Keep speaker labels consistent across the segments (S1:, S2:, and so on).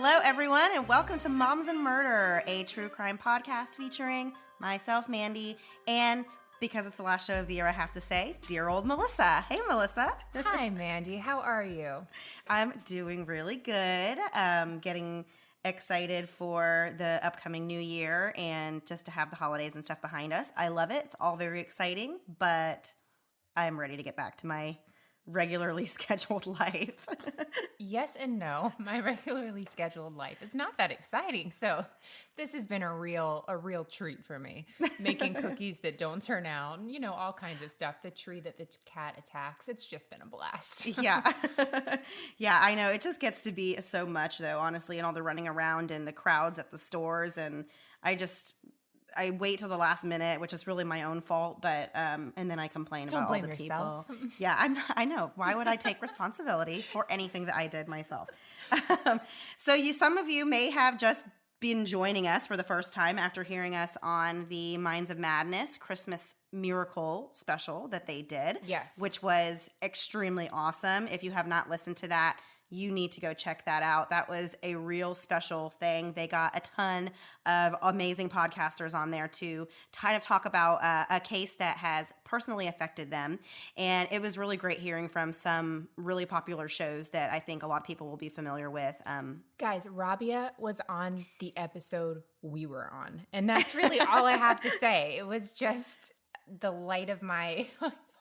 S1: Hello, everyone, and welcome to Moms and Murder, a true crime podcast featuring myself, Mandy, and because it's the last show of the year, I have to say, dear old Melissa. Hey, Melissa.
S2: Hi, Mandy. How are you?
S1: I'm doing really good. Getting excited for the upcoming new year and just to have the holidays and stuff behind us. I love it. It's all very exciting, but I'm ready to get back to my regularly scheduled life.
S2: Yes and no. My regularly scheduled life is not that exciting. So this has been a real treat for me. Making cookies that don't turn out, all kinds of stuff. The tree that the cat attacks. It's just been a blast.
S1: Yeah. Yeah, I know. It just gets to be so much though, honestly, and all the running around and the crowds at the stores. And I wait till the last minute, which is really my own fault, but and then I complain
S2: Don't
S1: about all
S2: blame
S1: the
S2: yourself.
S1: people. Yeah, I know. Why would I take responsibility for anything that I did myself? So some of you may have just been joining us for the first time after hearing us on the Minds of Madness Christmas Miracle special that they did.
S2: Yes.
S1: Which was extremely awesome. If you have not listened to that, you need to go check that out. That was a real special thing. They got a ton of amazing podcasters on there to kind of talk about a case that has personally affected them. And it was really great hearing from some really popular shows that I think a lot of people will be familiar with.
S2: Guys, Rabia was on the episode we were on. And that's really all I have to say. It was just the light of my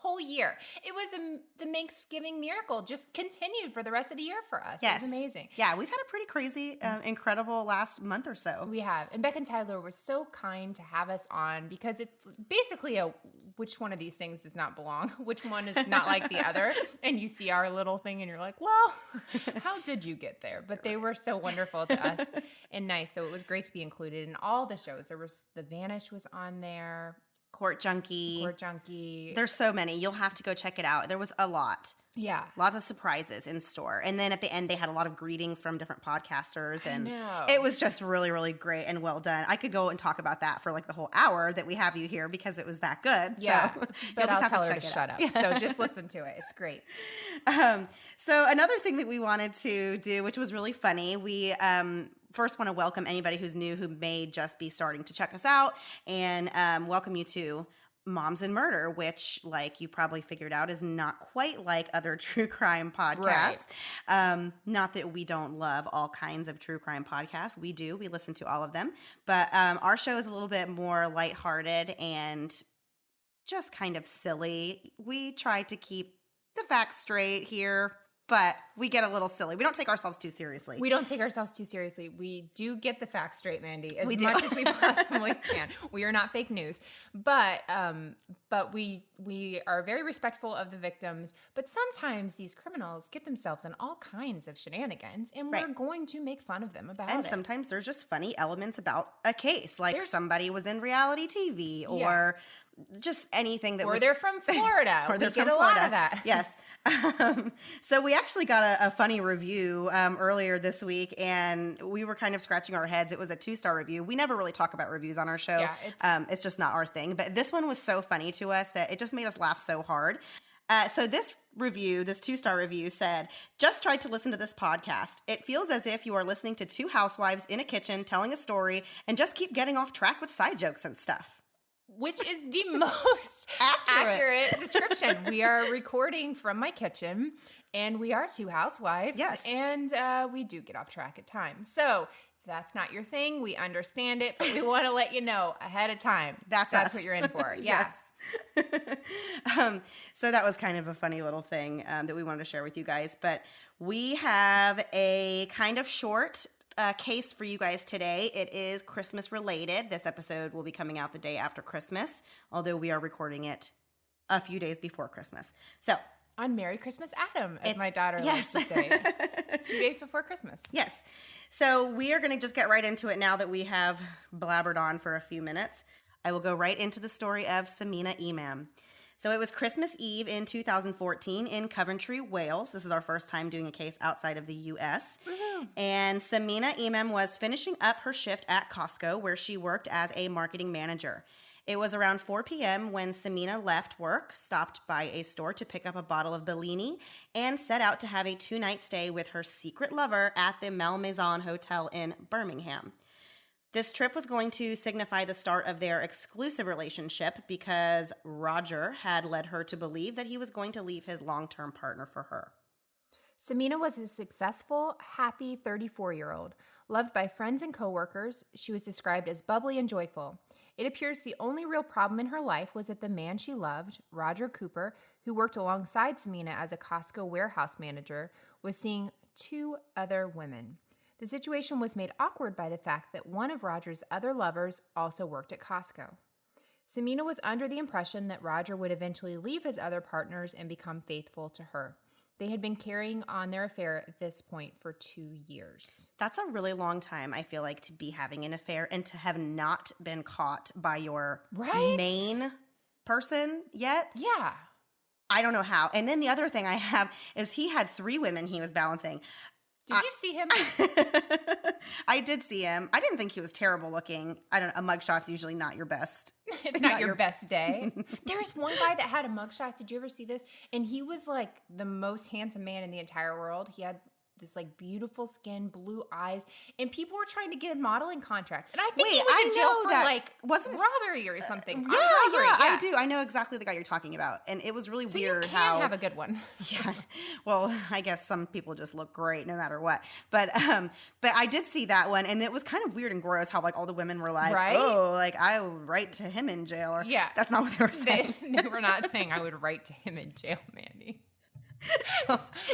S2: whole year. It was the Thanksgiving miracle just continued for the rest of the year for us.
S1: Yes.
S2: It was amazing.
S1: Yeah, we've had a pretty crazy, incredible last month or so.
S2: We have. And Beck and Tyler were so kind to have us on because it's basically which one of these things does not belong, which one is not like the other. And you see our little thing and you're like, well, how did you get there? But they were so wonderful to us and nice. So it was great to be included in all the shows. There was The Vanish was on there.
S1: Court Junkie. There's so many. You'll have to go check it out. There was a lot.
S2: Yeah.
S1: Lots of surprises in store. And then at the end, they had a lot of greetings from different podcasters. And
S2: I know.
S1: It was just really, really great and well done. I could go and talk about that for like the whole hour that we have you here because it was that good.
S2: Yeah.
S1: So
S2: but I'll tell her to
S1: it
S2: shut
S1: out.
S2: up. So just listen to it. It's great.
S1: So another thing that we wanted to do, which was really funny, we first want to welcome anybody who's new who may just be starting to check us out and welcome you to Moms and Murder, which, like you probably figured out, is not quite like other true crime podcasts. Right. Not that we don't love all kinds of true crime podcasts. We do. We listen to all of them. But our show is a little bit more lighthearted and just kind of silly. We try to keep the facts straight here, but we get a little silly. We don't take ourselves too seriously.
S2: We don't take ourselves too seriously. We do get the facts straight, Mandy, as much as we possibly can. We are not fake news, but we are very respectful of the victims. But sometimes these criminals get themselves in all kinds of shenanigans, and we're going to make fun of them about it.
S1: And sometimes there's just funny elements about a case, like somebody was in reality TV or just anything that
S2: or they're from Florida.
S1: Or they're
S2: we get
S1: from
S2: a
S1: Florida.
S2: lot of that.
S1: Yes. So we actually got a funny review earlier this week, and we were kind of scratching our heads. It was a 2-star review. We never really talk about reviews on our show. Yeah, it's just not our thing. But this one was so funny to us that it just made us laugh so hard. So this 2-star review said, just tried to listen to this podcast. It feels as if you are listening to two housewives in a kitchen telling a story and just keep getting off track with side jokes and stuff.
S2: Which is the most accurate description. We are recording from my kitchen, and we are two housewives.
S1: Yes.
S2: And we do get off track at times. So if that's not your thing, we understand it, but we want to let you know ahead of time. That's what you're in for.
S1: Yes. So that was kind of a funny little thing that we wanted to share with you guys. But we have a kind of short case for you guys today. It is Christmas related. This episode will be coming out the day after Christmas, although we are recording it a few days before Christmas. So
S2: on Merry Christmas, Adam, as my daughter likes to say. 2 days before Christmas.
S1: Yes. So we are going to just get right into it now that we have blabbered on for a few minutes. I will go right into the story of Sameena Imam. So it was Christmas Eve in 2014 in Coventry, Wales. This is our first time doing a case outside of the U.S. Mm-hmm. And Sameena Imam was finishing up her shift at Costco, where she worked as a marketing manager. It was around 4 p.m. when Sameena left work, stopped by a store to pick up a bottle of Bellini, and set out to have a 2-night stay with her secret lover at the Malmaison Hotel in Birmingham. This trip was going to signify the start of their exclusive relationship because Roger had led her to believe that he was going to leave his long-term partner for her.
S2: Sameena was a successful, happy 34-year-old. Loved by friends and coworkers, she was described as bubbly and joyful. It appears the only real problem in her life was that the man she loved, Roger Cooper, who worked alongside Sameena as a Costco warehouse manager, was seeing 2 other women. The situation was made awkward by the fact that one of Roger's other lovers also worked at Costco. Sameena was under the impression that Roger would eventually leave his other partners and become faithful to her. They had been carrying on their affair at this point for 2 years.
S1: That's a really long time, I feel like, to be having an affair and to have not been caught by your main person yet.
S2: Yeah.
S1: I don't know how. And then the other thing I have is he had 3 women he was balancing.
S2: Did you see him?
S1: I did see him. I didn't think he was terrible looking. I don't know. A mugshot's usually not your best.
S2: It's not your best day. There's one guy that had a mugshot. Did you ever see this? And he was like the most handsome man in the entire world. He had this like beautiful skin, blue eyes, and people were trying to get him modeling contracts. And I think he went to jail for like robbery or something.
S1: Yeah, I do. I know exactly the guy you're talking about, and it was really weird
S2: you can have a good one.
S1: Yeah. Well, I guess some people just look great no matter what. But I did see that one, and it was kind of weird and gross how like all the women were like, "Oh, like I would write to him in jail," or that's not what they were saying.
S2: They were not saying I would write to him in jail, Mandy.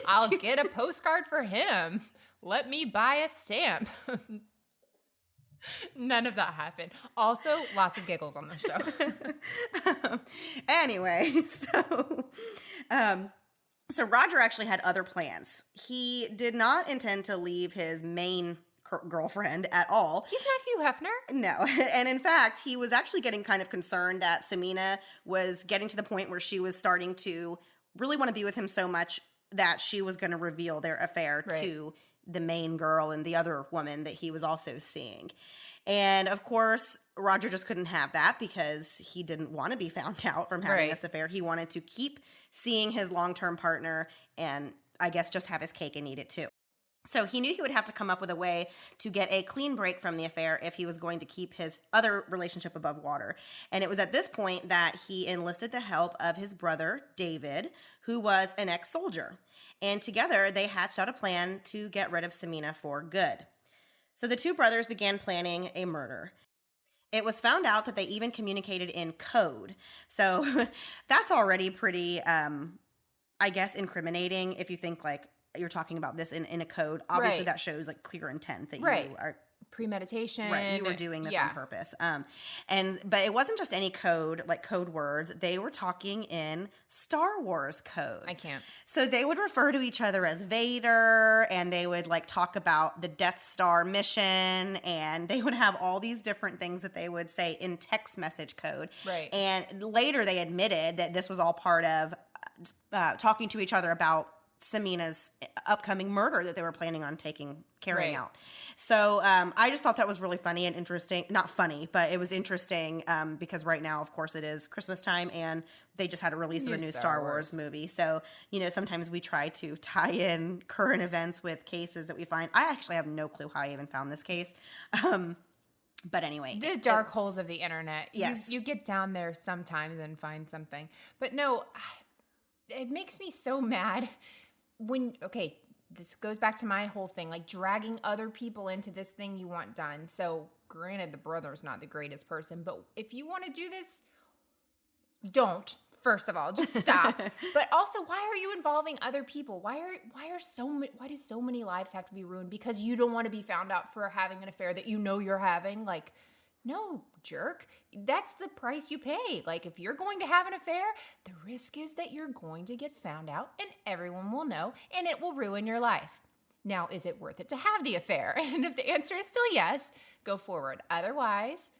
S2: I'll get a postcard for him. Let me buy a stamp. None of that happened. Also, lots of giggles on the show.
S1: Anyway, so Roger actually had other plans. He did not intend to leave his main girlfriend at all.
S2: He's not Hugh Hefner.
S1: No. And in fact, he was actually getting kind of concerned that Sameena was getting to the point where she was starting to really want to be with him so much that she was going to reveal their affair to the main girl and the other woman that he was also seeing. And of course, Roger just couldn't have that because he didn't want to be found out from having this affair. He wanted to keep seeing his long-term partner and I guess just have his cake and eat it too. So he knew he would have to come up with a way to get a clean break from the affair if he was going to keep his other relationship above water. And it was at this point that he enlisted the help of his brother, David, who was an ex-soldier. And together they hatched out a plan to get rid of Sameena for good. So the 2 brothers began planning a murder. It was found out that they even communicated in code. So that's already pretty, I guess, incriminating if you think like, you're talking about this in a code. Obviously, that shows like clear intent that you are
S2: premeditation.
S1: Right, you were doing this on purpose. But it wasn't just any code, like code words. They were talking in Star Wars code.
S2: I can't.
S1: So they would refer to each other as Vader, and they would like talk about the Death Star mission, and they would have all these different things that they would say in text message code.
S2: Right.
S1: And later they admitted that this was all part of talking to each other about Sameena's upcoming murder that they were planning on carrying out. So I just thought that was really funny and interesting. Not funny, but it was interesting because right now, of course, it is Christmas time and they just had a release of a new Star Wars movie. So, sometimes we try to tie in current events with cases that we find. I actually have no clue how I even found this case. But anyway.
S2: The dark holes of the internet.
S1: Yes.
S2: You get down there sometimes and find something. But no, it makes me so mad this goes back to my whole thing, like dragging other people into this thing you want done. So granted, the brother's not the greatest person, but if you want to do this, don't. First of all, just stop. But also, why are you involving other people? Why do so many lives have to be ruined because you don't want to be found out for having an affair that you know you're having? Like, no, jerk. That's the price you pay. Like, if you're going to have an affair, the risk is that you're going to get found out and everyone will know and it will ruin your life. Now, is it worth it to have the affair? And if the answer is still yes, go forward. Otherwise,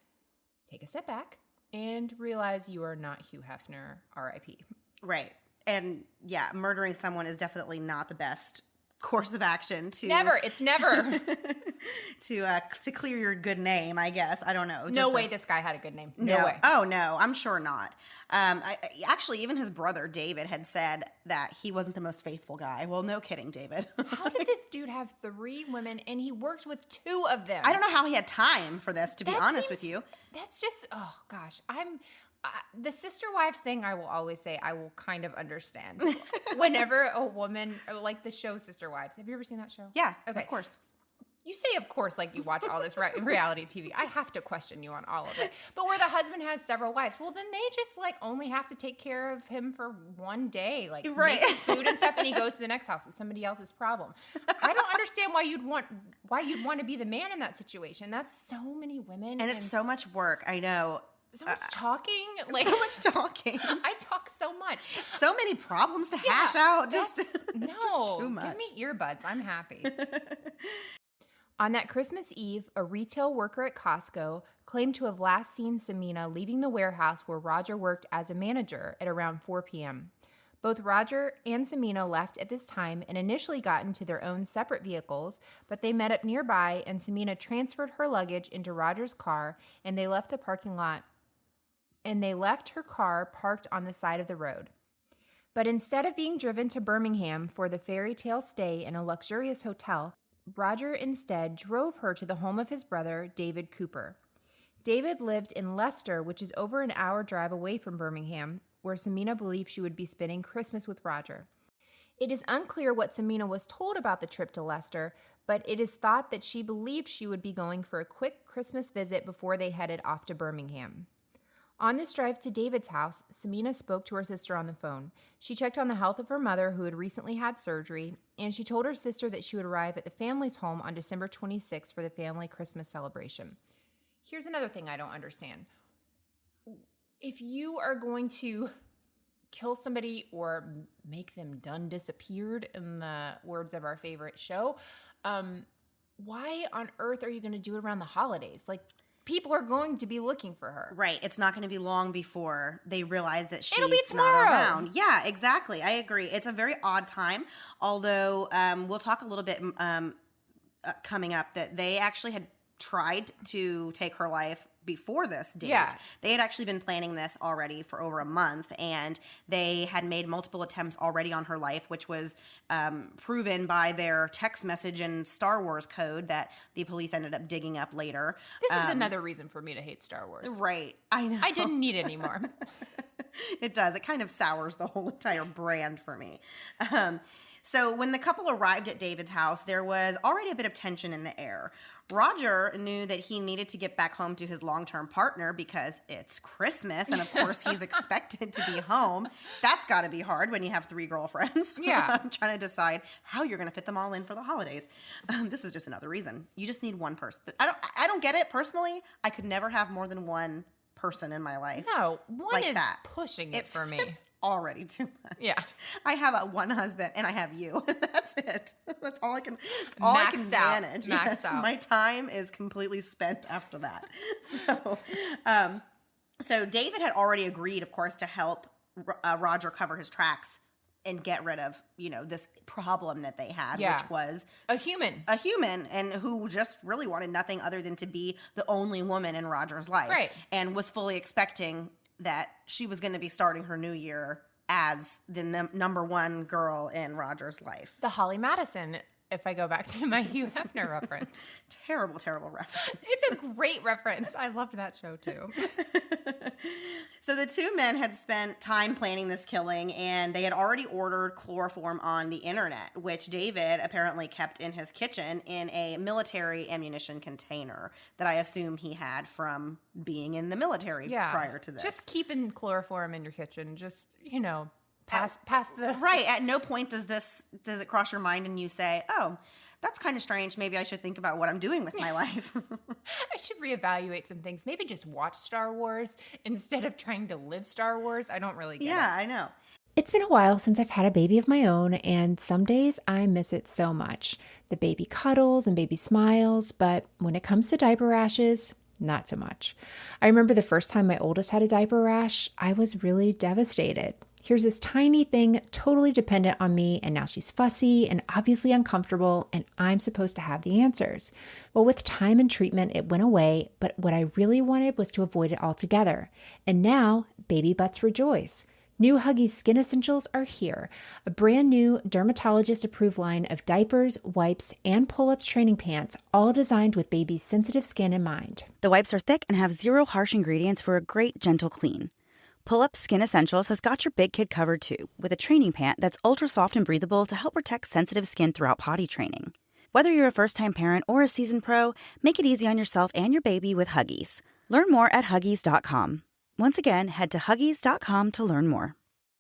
S2: take a step back and realize you are not Hugh Hefner, R.I.P.
S1: Right. And yeah, murdering someone is definitely not the best course of action to...
S2: Never. It's never.
S1: to clear your good name, I guess. I don't know.
S2: No way this guy had a good name. No way.
S1: Oh, no, I'm sure not. Actually, even his brother David had said that he wasn't the most faithful guy. Well, no kidding, David.
S2: How did this dude have 3 women and he worked with 2 of them?
S1: I don't know how he had time for this, to be honest with you.
S2: That's just, oh gosh. The sister wives thing, I will always say I will kind of understand. Whenever a woman, or like the show Sister Wives. Have you ever seen that show?
S1: Yeah,
S2: okay.
S1: Of course.
S2: You say, of course, like you watch all this reality TV. I have to question you on all of it. But where the husband has several wives, well, then they just like only have to take care of him for one day, like make his food and stuff, and he goes to the next house. It's somebody else's problem. I don't understand why you'd want to be the man in that situation. That's so many women,
S1: and it's so much work. I know.
S2: So much talking.
S1: So much talking.
S2: I talk so much.
S1: So many problems to hash out. Just too much.
S2: Give me earbuds. I'm happy. On that Christmas Eve, a retail worker at Costco claimed to have last seen Sameena leaving the warehouse where Roger worked as a manager at around 4 p.m. Both Roger and Sameena left at this time and initially got into their own separate vehicles, but they met up nearby and Sameena transferred her luggage into Roger's car and they left the parking lot. And they left her car parked on the side of the road. But instead of being driven to Birmingham for the fairy tale stay in a luxurious hotel, Roger instead drove her to the home of his brother, David Cooper. David lived in Leicester, which is over an hour drive away from Birmingham, where Sameena believed she would be spending Christmas with Roger. It is unclear what Sameena was told about the trip to Leicester, but it is thought that she believed she would be going for a quick Christmas visit before they headed off to Birmingham. On this drive to David's house, Sameena spoke to her sister on the phone. She checked on the health of her mother, who had recently had surgery, and she told her sister that she would arrive at the family's home on December 26th for the family Christmas celebration. Here's another thing I don't understand. If you are going to kill somebody or make them done disappeared, in the words of our favorite show, why on earth are you going to do it around the holidays? Like, people are going to be looking for her.
S1: Right. It's not going to be long before they realize that she's
S2: It'll be tomorrow.
S1: not around. Yeah, exactly. I agree. It's a very odd time, although we'll talk a little bit coming up that they actually had tried to take her life before this date.
S2: Yeah.
S1: They had actually been planning this already for over a month, and they had made multiple attempts already on her life, which was proven by their text message and Star Wars code that the police ended up digging up later.
S2: This is another reason for me to hate Star Wars.
S1: Right. I know.
S2: I didn't need it anymore.
S1: It does. It kind of sours the whole entire brand for me. So when the couple arrived at David's house, there was already a bit of tension in the air. Roger knew that he needed to get back home to his long-term partner because it's Christmas, and of course he's expected to be home. That's got to be hard when you have 3 girlfriends.
S2: Yeah.
S1: I'm trying to decide how you're going to fit them all in for the holidays. This is just another reason. You just need one person. I don't get it personally. I could never have more than one person in my life.
S2: No, one
S1: like
S2: is
S1: that.
S2: pushing it for me.
S1: It's already too much.
S2: Yeah.
S1: I have one husband and I have you. That's it. That's all I can
S2: Max out.
S1: manage.
S2: Max out.
S1: My time is completely spent after that. So David had already agreed, of course, to help Roger cover his tracks and get rid of, this problem that they had,
S2: Yeah.
S1: which was
S2: A human,
S1: and who just really wanted nothing other than to be the only woman in Roger's life.
S2: Right.
S1: And was fully expecting that she was going to be starting her new year as the number one girl in Roger's life.
S2: the Holly Madison, if I go back to my Hugh Hefner reference.
S1: Terrible, terrible reference.
S2: It's a great reference. I loved that show too.
S1: So the 2 men had spent time planning this killing, and they had already ordered chloroform on the internet, which David apparently kept in his kitchen in a military ammunition container that I assume he had from being in the military prior to this.
S2: Just keeping chloroform in your kitchen. Just, past the...
S1: Right. At no point does it cross your mind and you say, oh, that's kind of strange. Maybe I should think about what I'm doing with my life.
S2: I should reevaluate some things. Maybe just watch Star Wars instead of trying to live Star Wars. I don't really get it.
S1: Yeah, I know.
S3: It's been a while since I've had a baby of my own, and some days I miss it so much. The baby cuddles and baby smiles, but when it comes to diaper rashes, not so much. I remember the first time my oldest had a diaper rash, I was really devastated. Here's this tiny thing totally dependent on me, and now she's fussy and obviously uncomfortable, and I'm supposed to have the answers. Well, with time and treatment, it went away, but what I really wanted was to avoid it altogether. And now, baby butts rejoice. New Huggies Skin Essentials are here, a brand new dermatologist-approved line of diapers, wipes, and pull-ups training pants, all designed with baby's sensitive skin in mind.
S4: The wipes are thick and have zero harsh ingredients for a great, gentle clean. Pull-Up Skin Essentials has got your big kid covered too, with a training pant that's ultra soft and breathable to help protect sensitive skin throughout potty training. Whether you're a first-time parent or a seasoned pro, make it easy on yourself and your baby with Huggies. Learn more at Huggies.com. Once again, head to Huggies.com to learn more.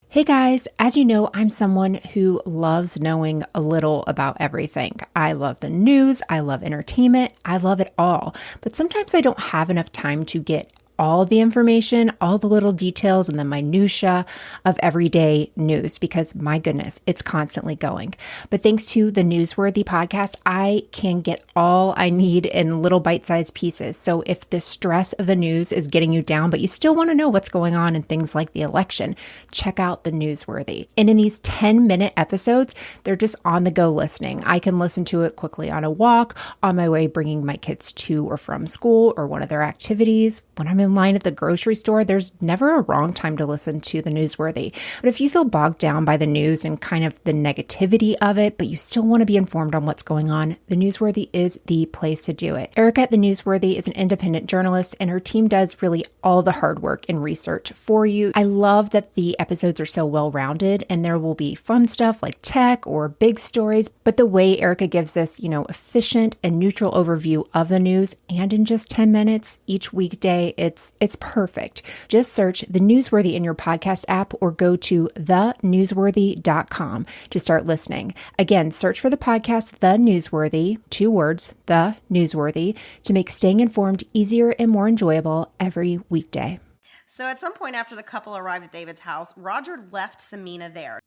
S3: Hey guys, as you know, I'm someone who loves knowing a little about everything. I love the news, I love entertainment, I love it all. But sometimes I don't have enough time to get all the information, all the little details, and the minutia of everyday news because, my goodness, it's constantly going. But thanks to the Newsworthy podcast, I can get all I need in little bite-sized pieces. So if the stress of the news is getting you down, but you still want to know what's going on in things like the election, check out the Newsworthy. And in these 10-minute episodes, they're just on-the-go listening. I can listen to it quickly on a walk, on my way bringing my kids to or from school or one of their activities. When I'm in line at the grocery store, there's never a wrong time to listen to the Newsworthy. But if you feel bogged down by the news and kind of the negativity of it, but you still want to be informed on what's going on, the Newsworthy is the place to do it. Erica at the Newsworthy is an independent journalist, and her team does really all the hard work and research for you. I love that the episodes are so well-rounded, and there will be fun stuff like tech or big stories, but the way Erica gives this, efficient and neutral overview of the news, and in just 10 minutes each weekday, it's perfect. Just search The Newsworthy in your podcast app or go to thenewsworthy.com to start listening. Again, search for the podcast The Newsworthy, 2 words, The Newsworthy, to make staying informed easier and more enjoyable every weekday.
S1: So at some point after the couple arrived at David's house, Roger left Sameena there.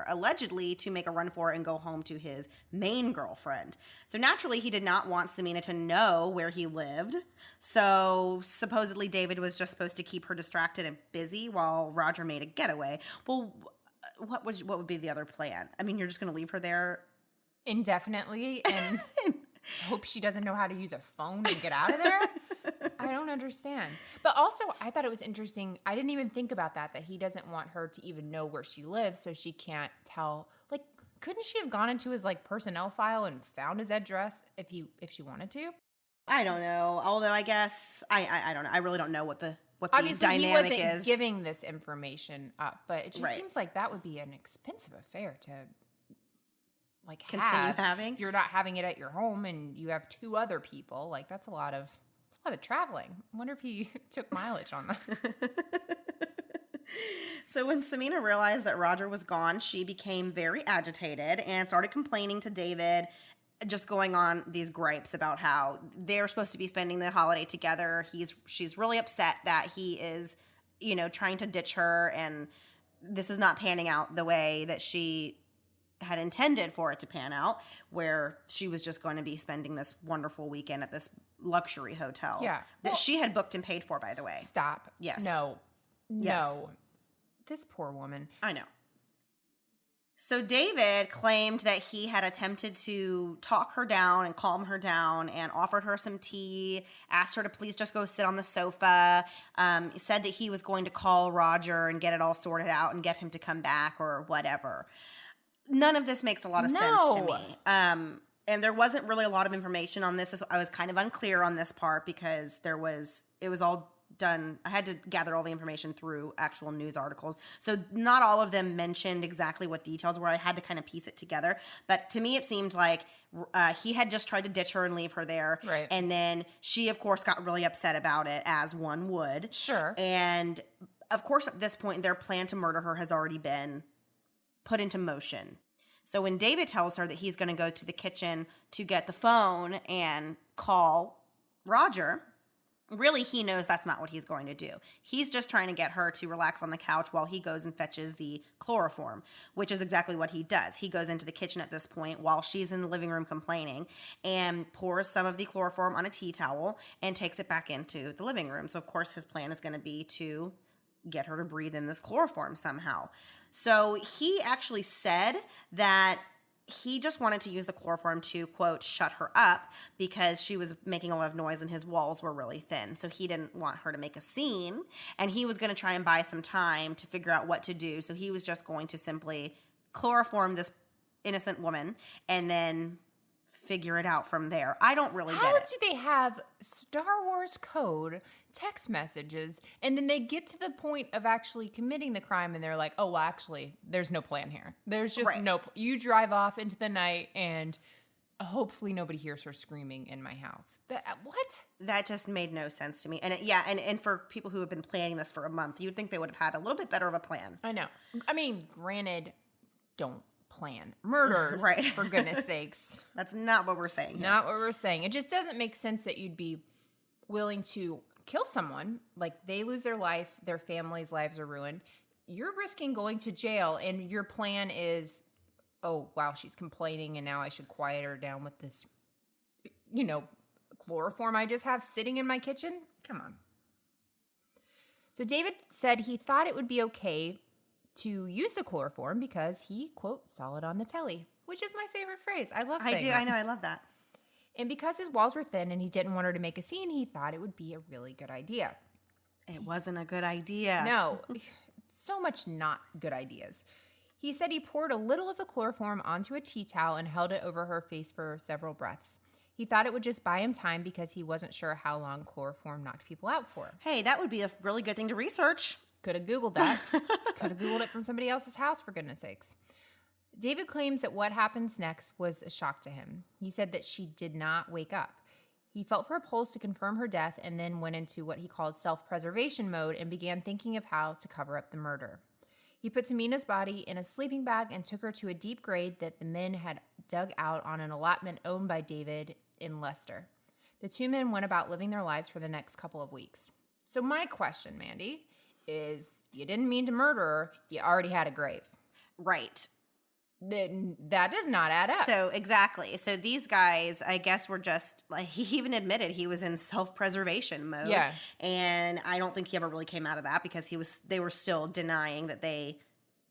S1: Allegedly to make a run for it and go home to his main girlfriend. So naturally, he did not want Sameena to know where he lived. So supposedly, David was just supposed to keep her distracted and busy while Roger made a getaway. Well, what would be the other plan? I mean, you're just going to leave her there
S2: indefinitely and hope she doesn't know how to use a phone and get out of there? I don't understand. But also, I thought it was interesting. I didn't even think about that he doesn't want her to even know where she lives, so she can't tell. Like, couldn't she have gone into his personnel file and found his address if she wanted to?
S1: I don't know. Although I guess I don't know. I really don't know what the
S2: Obviously,
S1: dynamic
S2: he wasn't
S1: is.
S2: giving this information up, but it just
S1: Right.
S2: seems like that would be an expensive affair to
S1: Continue having.
S2: If you're not having it at your home and you have 2 other people, that's a lot of traveling. I wonder if he took mileage on that.
S1: So when Sameena realized that Roger was gone, she became very agitated and started complaining to David, just going on these gripes about how they're supposed to be spending the holiday together. She's really upset that he is, trying to ditch her, and this is not panning out the way that she had intended for it to pan out, where she was just going to be spending this wonderful weekend at this luxury hotel that she had booked and paid for, by the way.
S2: Stop.
S1: Yes.
S2: No.
S1: Yes.
S2: No. This poor woman.
S1: I know. So David claimed that he had attempted to talk her down and calm her down and offered her some tea, asked her to please just go sit on the sofa, said that he was going to call Roger and get it all sorted out and get him to come back or whatever. None of this makes a lot of sense to me. And there wasn't really a lot of information on this. I was kind of unclear on this part because it was all done. I had to gather all the information through actual news articles. So not all of them mentioned exactly what details were. I had to kind of piece it together. But to me, it seemed like he had just tried to ditch her and leave her there.
S2: Right.
S1: And then she, of course, got really upset about it, as one would.
S2: Sure.
S1: And, of course, at this point, their plan to murder her has already been put into motion. So when David tells her that he's going to go to the kitchen to get the phone and call Roger, Really, he knows that's not what he's going to do. He's just trying to get her to relax on the couch while he goes and fetches the chloroform, which is exactly what he does. He goes into the kitchen at this point while she's in the living room complaining and pours some of the chloroform on a tea towel and takes it back into the living room. So, of course, his plan is going to be to get her to breathe in this chloroform somehow. So he actually said that he just wanted to use the chloroform to, quote, shut her up because she was making a lot of noise and his walls were really thin. So he didn't want her to make a scene, and he was going to try and buy some time to figure out what to do. So he was just going to simply chloroform this innocent woman and then figure it out from there. I don't really get
S2: How
S1: it.
S2: do they have Star Wars code, text messages, and then they get to the point of actually committing the crime and they're like, oh, well, actually, there's no plan here. There's just
S1: Right.
S2: you drive off into the night and hopefully nobody hears her screaming in my house. What?
S1: That just made no sense to me. And and for people who have been planning this for a month, you'd think they would have had a little bit better of a plan.
S2: I know. I mean, granted, don't plan murders,
S1: Right.
S2: for goodness sakes.
S1: That's not what we're saying here.
S2: Not what we're saying. It just doesn't make sense that you'd be willing to kill someone. Like, they lose their life, their family's lives are ruined. You're risking going to jail, and your plan is, oh, wow, she's complaining, and now I should quiet her down with this, chloroform I just have sitting in my kitchen? Come on. So David said he thought it would be okay to use the chloroform because he, quote, saw it on the telly, which is my favorite phrase. I love saying that.
S1: I know, I love that.
S2: And because his walls were thin and he didn't want her to make a scene, he thought it would be a really good idea.
S1: It wasn't a good idea.
S2: No, so much not good ideas. He said he poured a little of the chloroform onto a tea towel and held it over her face for several breaths. He thought it would just buy him time because he wasn't sure how long chloroform knocked people out for.
S1: Hey, that would be a really good thing to research.
S2: Could have Googled that. Could have Googled it from somebody else's house, for goodness sakes. David claims that what happens next was a shock to him. He said that she did not wake up. He felt for a pulse to confirm her death and then went into what he called self-preservation mode and began thinking of how to cover up the murder. He put Samina's body in a sleeping bag and took her to a deep grave that the men had dug out on an allotment owned by David in Leicester. The two men went about living their lives for the next couple of weeks. So my question, Mandy, is you didn't mean to murder her, you already had a grave.
S1: Right.
S2: Then that does not add up.
S1: So, exactly. So, these guys, I guess, were just, like, he even admitted he was in self-preservation mode.
S2: Yeah.
S1: And I don't think he ever really came out of that because they were still denying that they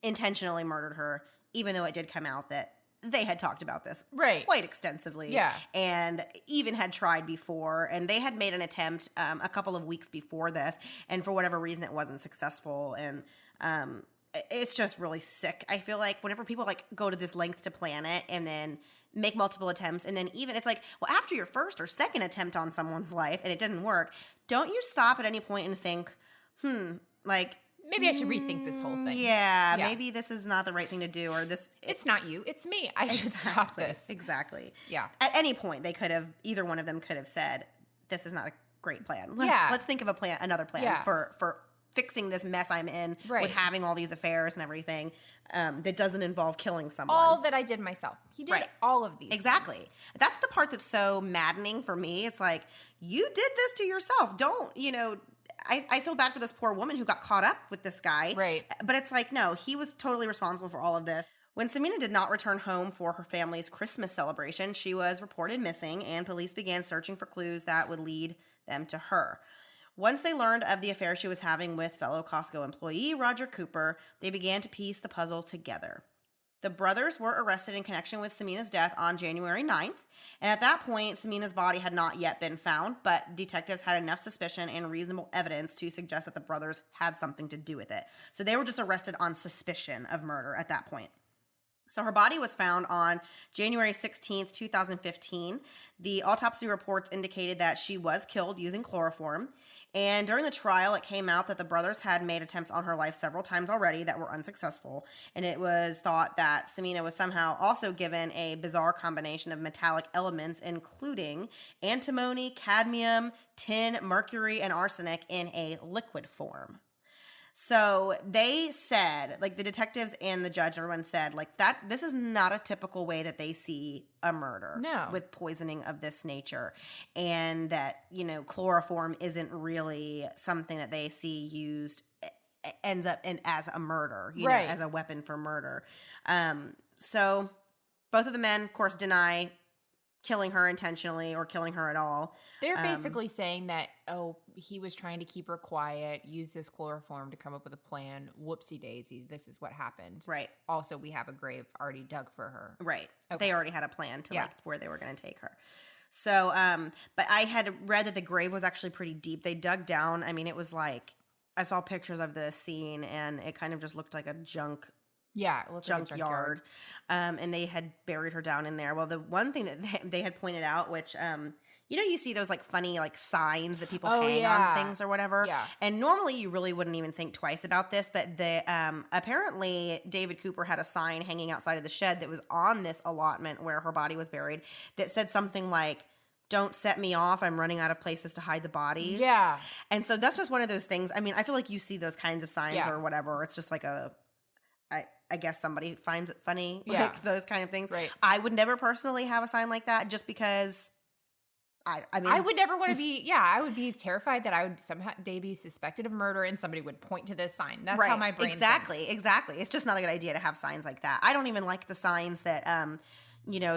S1: intentionally murdered her, even though it did come out that they had talked about this quite extensively.
S2: Yeah.
S1: And even had tried before. And they had made an attempt a couple of weeks before this. And for whatever reason, it wasn't successful. And it's just really sick. I feel like whenever people like go to this length to plan it and then make multiple attempts, and then even it's like, well, after your first or second attempt on someone's life and it didn't work, don't you stop at any point and think, like,
S2: maybe I should rethink this whole thing.
S1: Yeah, maybe this is not the right thing to do, or this.
S2: It's not you, it's me. I should stop this.
S1: Exactly.
S2: Yeah.
S1: At any point, they could have, either one of them could have said, this is not a great plan. Let's think of another plan for fixing this mess I'm in with having all these affairs and everything that doesn't involve killing someone.
S2: All that I did myself. He did all of these.
S1: Exactly.
S2: things.
S1: That's the part that's so maddening for me. It's like, you did this to yourself. Don't, I feel bad for this poor woman who got caught up with this guy.
S2: Right.
S1: But it's like, no, he was totally responsible for all of this. When Sameena did not return home for her family's Christmas celebration, she was reported missing, and police began searching for clues that would lead them to her. Once they learned of the affair she was having with fellow Costco employee Roger Cooper, they began to piece the puzzle together. The brothers were arrested in connection with Samina's death on January 9th, and at that point, Samina's body had not yet been found, but detectives had enough suspicion and reasonable evidence to suggest that the brothers had something to do with it. So they were just arrested on suspicion of murder at that point. So her body was found on January 16th, 2015. The autopsy reports indicated that she was killed using chloroform. And during the trial, it came out that the brothers had made attempts on her life several times already that were unsuccessful. And it was thought that Sameena was somehow also given a bizarre combination of metallic elements, including antimony, cadmium, tin, mercury, and arsenic in a liquid form. So they said, like the detectives and the judge, everyone said, like that this is not a typical way that they see a murder
S2: No.
S1: with poisoning of this nature. And that, chloroform isn't really something that they see used ends up in as a murder,
S2: Right.
S1: as a weapon for murder. So both of the men, of course, deny killing her intentionally or killing her at all.
S2: They're basically saying that, he was trying to keep her quiet, use this chloroform to come up with a plan. Whoopsie daisy, this is what happened.
S1: Right.
S2: Also, we have a grave already dug for her.
S1: Right.
S2: Okay.
S1: They already had a plan to
S2: Yeah.
S1: like where they were going to take her. So, but I had read that the grave was actually pretty deep. They dug down. I mean, it was like, I saw pictures of the scene and it kind of just looked like a
S2: Yeah, it looked like a
S1: junkyard. And they had buried her down in there. Well, the one thing that they had pointed out, which, you see those like funny like signs that people hang on things or whatever.
S2: Yeah.
S1: And normally you really wouldn't even think twice about this, but apparently David Cooper had a sign hanging outside of the shed that was on this allotment where her body was buried that said something like, "Don't set me off. I'm running out of places to hide the bodies."
S2: Yeah.
S1: And so that's just one of those things. I mean, I feel like you see those kinds of signs
S2: Yeah.
S1: or whatever. It's just like I guess somebody finds it funny,
S2: Yeah.
S1: like those kind of things.
S2: Right.
S1: I would never personally have a sign like that just because I mean,
S2: I would never want to be, I would be terrified that I would somehow they be suspected of murder and somebody would point to this sign. That's how my brain
S1: exactly.
S2: thinks.
S1: It's just not a good idea to have signs like that. I don't even like the signs that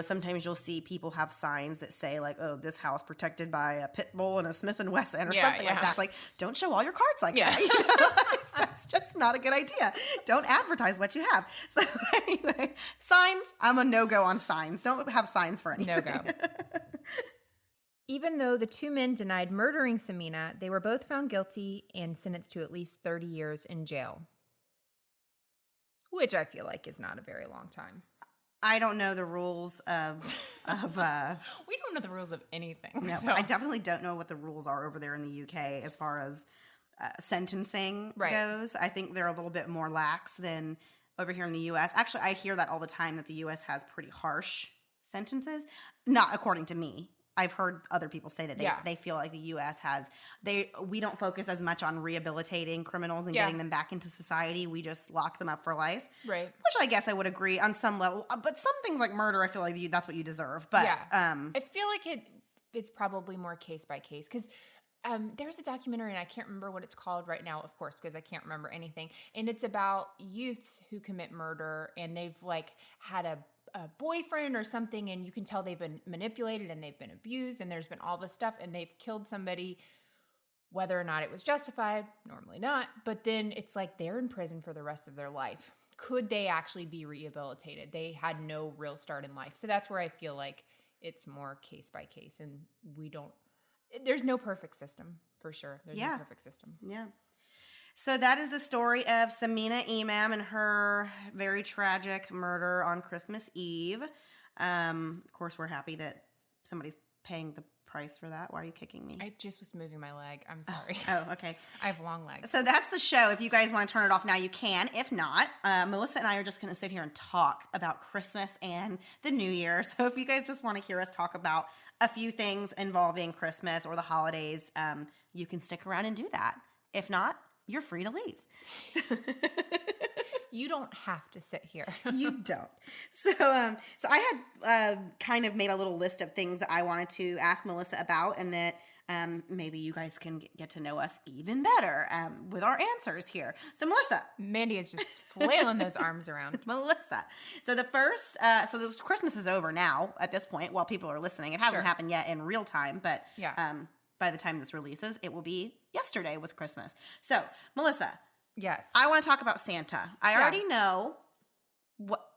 S1: sometimes you'll see people have signs that say like, "Oh, this house protected by a pit bull and a Smith and Wesson" or something like that. It's like, don't show all your cards like that. That's just not a good idea. Don't advertise what you have. So anyway, signs. I'm a no-go on signs. Don't have signs for anything.
S2: No go. Even though the two men denied murdering Sameena, they were both found guilty and sentenced to at least 30 years in jail, which I feel like is not a very long time.
S1: I don't know the rules of
S2: We don't know the rules of anything.
S1: no,
S2: so.
S1: I definitely don't know what the rules are over there in the UK as far as sentencing
S2: Right.
S1: goes. I think they're a little bit more lax than over here in the US. Actually, I hear that all the time that the US has pretty harsh sentences. Not according to me. I've heard other people say that they feel like the US has we don't focus as much on rehabilitating criminals and getting them back into society. We just lock them up for life.
S2: Right.
S1: Which I guess I would agree on some level. But some things like murder, I feel like that's what you deserve. But
S2: I feel like it's probably more case by case because there's a documentary and I can't remember what it's called right now, of course, because I can't remember anything. And it's about youths who commit murder and they've like had a boyfriend or something, and you can tell they've been manipulated and they've been abused and there's been all this stuff and they've killed somebody, whether or not it was justified, normally not, but then it's like they're in prison for the rest of their life. Could they actually be rehabilitated? They had no real start in life. So that's where I feel like it's more case by case and there's no perfect system for sure. There's no perfect system.
S1: Yeah. So that is the story of Sameena Imam and her very tragic murder on Christmas Eve. Of course, we're happy that somebody's paying the price for that. Why are you kicking me?
S2: I just was moving my leg. I'm sorry.
S1: Oh, okay.
S2: I have long legs.
S1: So that's the show. If you guys want to turn it off now, you can. If not, Melissa and I are just going to sit here and talk about Christmas and the New Year. So if you guys just want to hear us talk about a few things involving Christmas or the holidays, you can stick around and do that. If not, you're free to leave.
S2: You don't have to sit here.
S1: You don't. So I had kind of made a little list of things that I wanted to ask Melissa about, and that maybe you guys can get to know us even better with our answers here. So Melissa.
S2: Mandy is just flailing those arms around.
S1: Melissa. So the first, so Christmas is over now at this point while people are listening. It hasn't happened yet in real time, but by the time this releases, it will be yesterday was Christmas. So Melissa.
S2: Yes.
S1: I want to talk about Santa. I already know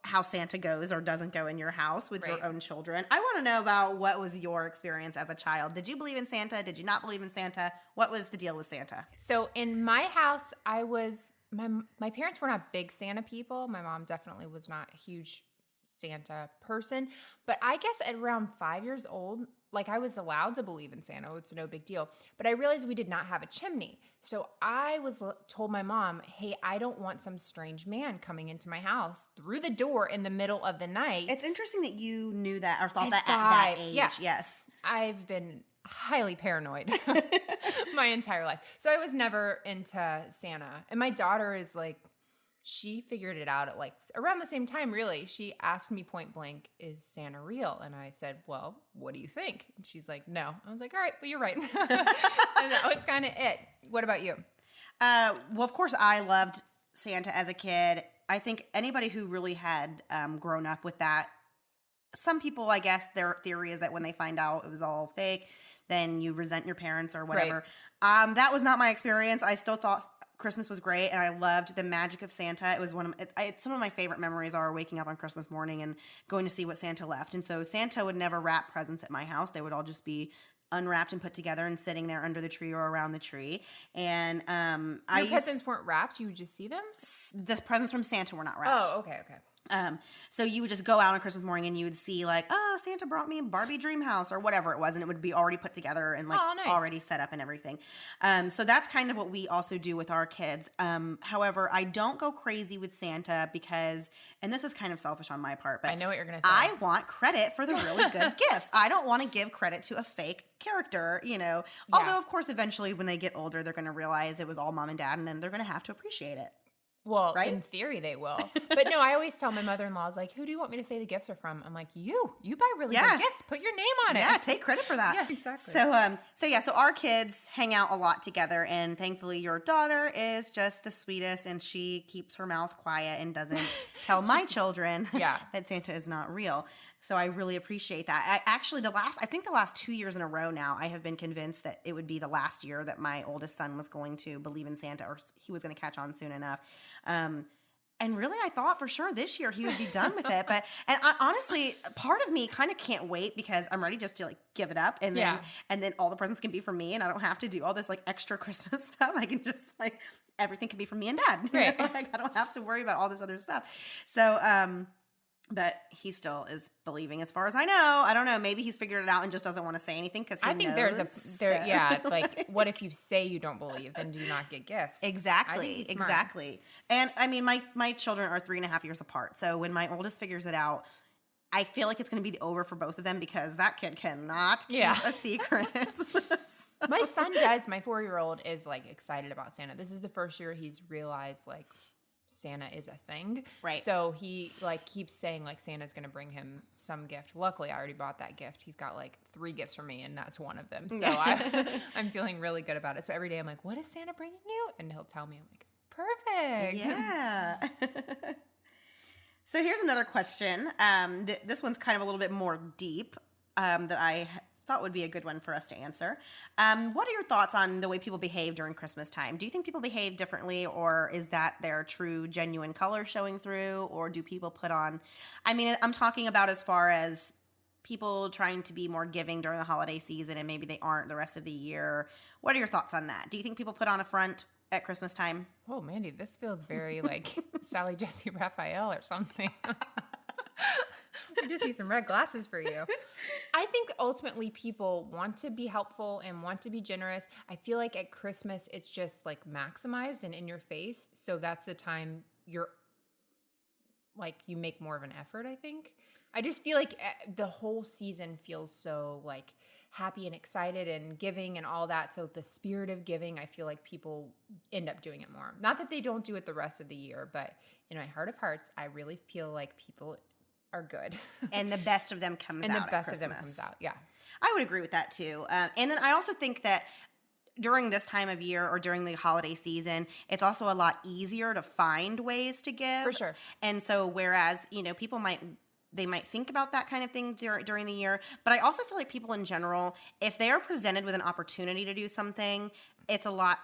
S1: how Santa goes or doesn't go in your house with your own children. I want to know about what was your experience as a child. Did you believe in Santa? Did you not believe in Santa? What was the deal with Santa?
S2: So in my house, my parents were not big Santa people. My mom definitely was not a huge Santa person. But I guess at around 5 years old, like I was allowed to believe in Santa. It's no big deal. But I realized we did not have a chimney. So I told my mom, hey, I don't want some strange man coming into my house through the door in the middle of the night.
S1: It's interesting that you knew that or thought that at that age.
S2: Yeah.
S1: Yes.
S2: I've been highly paranoid my entire life. So I was never into Santa. And my daughter is like, she figured it out at like around the same time, really. She asked me point blank, is Santa real? And I said, well, what do you think? And she's like, no. I was like, all right, well, you're right. And that was kind of it. What about you?
S1: Well, of course, I loved Santa as a kid. I think anybody who really had grown up with that, some people, I guess, their theory is that when they find out it was all fake, then you resent your parents or whatever. Right. That was not my experience. I still thought Christmas was great, and I loved the magic of Santa. It was some of my favorite memories are waking up on Christmas morning and going to see what Santa left. And so Santa would never wrap presents at my house. They would all just be unwrapped and put together and sitting there under the tree or around the tree. And
S2: Your presents weren't wrapped? You would just see them?
S1: The presents from Santa were not wrapped.
S2: Oh, okay.
S1: So you would just go out on Christmas morning and you would see like, oh, Santa brought me a Barbie dream house or whatever it was. And it would be already put together and like
S2: nice.
S1: Already set up and everything. So that's kind of what we also do with our kids. However, I don't go crazy with Santa because, and this is kind of selfish on my part, but
S2: I know what you're going to say.
S1: I want credit for the really good gifts. I don't want to give credit to a fake character, although of course, eventually when they get older, they're going to realize it was all mom and dad and then they're going to have to appreciate it.
S2: Well,
S1: right?
S2: In theory, they will. But no, I always tell my mother-in-law, like, who do you want me to say the gifts are from? I'm like, you buy really good gifts. Put your name on it.
S1: Yeah, take credit for that.
S2: Yeah, exactly.
S1: So our kids hang out a lot together, and thankfully your daughter is just the sweetest, and she keeps her mouth quiet and doesn't tell my children that Santa is not real. So I really appreciate that. I think the last 2 years in a row now, I have been convinced that it would be the last year that my oldest son was going to believe in Santa, or he was going to catch on soon enough. And really, I thought for sure this year he would be done with it. Honestly, part of me kind of can't wait because I'm ready just to like give it up, and then all the presents can be for me, and I don't have to do all this like extra Christmas stuff. I can just like everything can be for me and Dad.
S2: Right.
S1: Like I don't have to worry about all this other stuff. So, but he still is believing, as far as I know. I don't know. Maybe he's figured it out and just doesn't want to say anything because
S2: I think it's like, what if you say you don't believe, then do you not get gifts?
S1: Exactly. And I mean, my children are 3.5 years apart. So when my oldest figures it out, I feel like it's going to be over for both of them because that kid cannot keep a secret.
S2: My son does. My 4-year-old is like excited about Santa. This is the first year he's realized like Santa is a thing.
S1: Right.
S2: So he like keeps saying like Santa's going to bring him some gift. Luckily, I already bought that gift. He's got like 3 gifts for me and that's one of them. So I'm feeling really good about it. So every day I'm like, what is Santa bringing you? And he'll tell me. I'm like, perfect.
S1: Yeah. So here's another question. This one's kind of a little bit more deep that I thought would be a good one for us to answer. What are your thoughts on the way people behave during Christmas time? Do you think people behave differently, or is that their true, genuine color showing through, or do people put on, I mean, I'm talking about as far as people trying to be more giving during the holiday season and maybe they aren't the rest of the year. What are your thoughts on that? Do you think people put on a front at Christmas time?
S2: Oh, Mandy, this feels very like Sally Jesse Raphael or something. I just need some red glasses for you. I think ultimately people want to be helpful and want to be generous. I feel like at Christmas it's just like maximized and in your face. So that's the time you're like you make more of an effort, I think. I just feel like the whole season feels so like happy and excited and giving and all that. So the spirit of giving, I feel like people end up doing it more. Not that they don't do it the rest of the year, but in my heart of hearts, I really feel like people are good.
S1: And the best of them comes out
S2: and the
S1: at
S2: best
S1: Christmas.
S2: of them comes out, yeah.
S1: I would agree with that too. And then I also think that during this time of year or during the holiday season, it's also a lot easier to find ways to give.
S2: For sure.
S1: And so whereas, people might think about that kind of thing during the year, but I also feel like people in general, if they are presented with an opportunity to do something,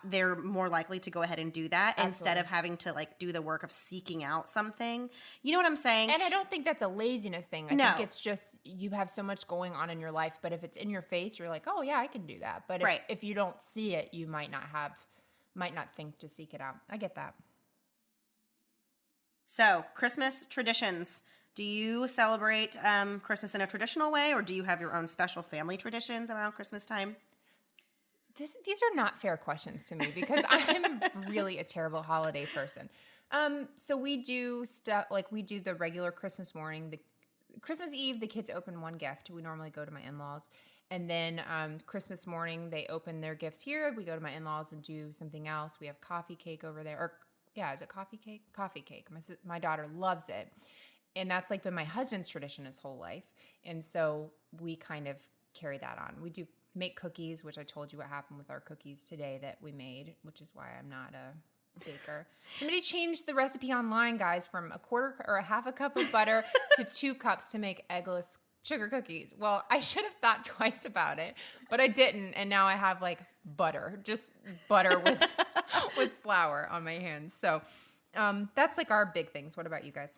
S1: they're more likely to go ahead and do that. Absolutely. Instead of having to like do the work of seeking out something. You know what I'm saying?
S2: And I don't think that's a laziness thing. I think it's just you have so much going on in your life, but if it's in your face, you're like, oh yeah, I can do that. But if you don't see it, you might not think to seek it out. I get that. So,
S1: Christmas traditions. Do you celebrate Christmas in a traditional way, or do you have your own special family traditions around Christmas time?
S2: These are not fair questions to me because I'm really a terrible holiday person. So we do stuff like we do the regular Christmas morning, the Christmas Eve, the kids open one gift. We normally go to my in-laws. And then Christmas morning, they open their gifts here. We go to my in-laws and do something else. We have coffee cake over there. Or yeah, is it coffee cake? Coffee cake. My daughter loves it. And that's like been my husband's tradition his whole life. And so we kind of carry that on. We do make cookies, which I told you what happened with our cookies today that we made, which is why I'm not a baker. Somebody changed the recipe online, guys, from a quarter or a half a cup of butter to 2 cups to make eggless sugar cookies. Well, I should have thought twice about it, but I didn't. And now I have like butter, just butter with with flour on my hands. So that's like our big things. What about you guys?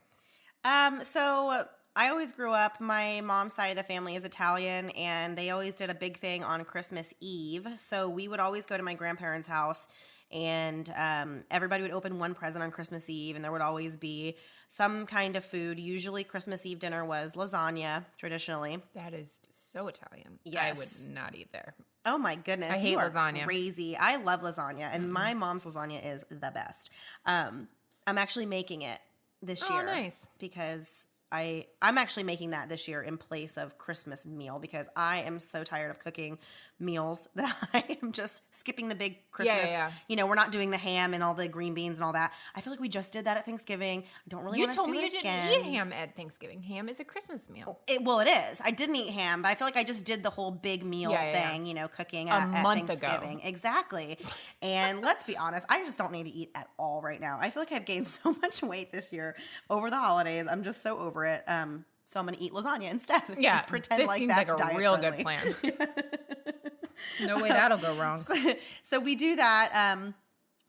S1: So I always grew up, my mom's side of the family is Italian, and they always did a big thing on Christmas Eve. So we would always go to my grandparents' house, and everybody would open one present on Christmas Eve, and there would always be some kind of food. Usually Christmas Eve dinner was lasagna, traditionally.
S2: That is so Italian.
S1: Yes.
S2: I would not eat there.
S1: Oh my goodness.
S2: I hate
S1: you are
S2: lasagna.
S1: crazy. I love lasagna, and my mom's lasagna is the best. I'm actually making it this year.
S2: Oh, nice.
S1: Because I'm actually making that this year in place of Christmas meal, because I am so tired of cooking meals that I am just skipping the big Christmas.
S2: Yeah.
S1: You know, we're not doing the ham and all the green beans and all that. I feel like we just did that at Thanksgiving. I don't really
S2: You
S1: want to
S2: told
S1: do
S2: me
S1: it
S2: you didn't
S1: again.
S2: eat ham at Thanksgiving. Ham is a Christmas meal.
S1: Well, it is. I didn't eat ham, but I feel like I just did the whole big meal thing, you know, cooking at
S2: month ago.
S1: Thanksgiving. Exactly. And let's be honest, I just don't need to eat at all right now. I feel like I've gained so much weight this year over the holidays. I'm just so over it. So I'm going to eat lasagna instead.
S2: Yeah,
S1: Pretend
S2: this
S1: like
S2: seems
S1: that's
S2: like a
S1: diet
S2: real
S1: friendly.
S2: good plan. No way that'll go wrong.
S1: So we do that.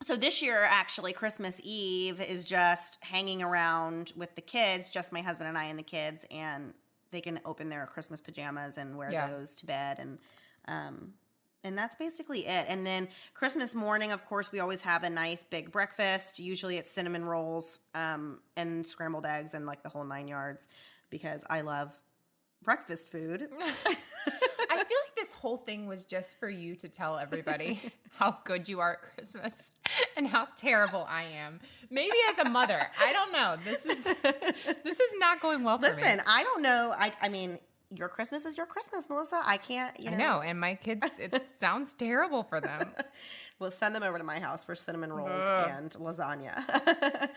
S1: So this year, actually, Christmas Eve is just hanging around with the kids, just my husband and I and the kids, and they can open their Christmas pajamas and wear those to bed, and that's basically it. And then Christmas morning, of course, we always have a nice big breakfast. Usually it's cinnamon rolls and scrambled eggs and like the whole 9 yards, because I love breakfast food.
S2: I feel like this whole thing was just for you to tell everybody how good you are at Christmas and how terrible I am. Maybe as a mother, I don't know. This is not going well for me.
S1: Listen, I don't know. I mean, your Christmas is your Christmas, Melissa. I can't,
S2: I know, and my kids, it sounds terrible for them.
S1: We'll send them over to my house for cinnamon rolls and lasagna.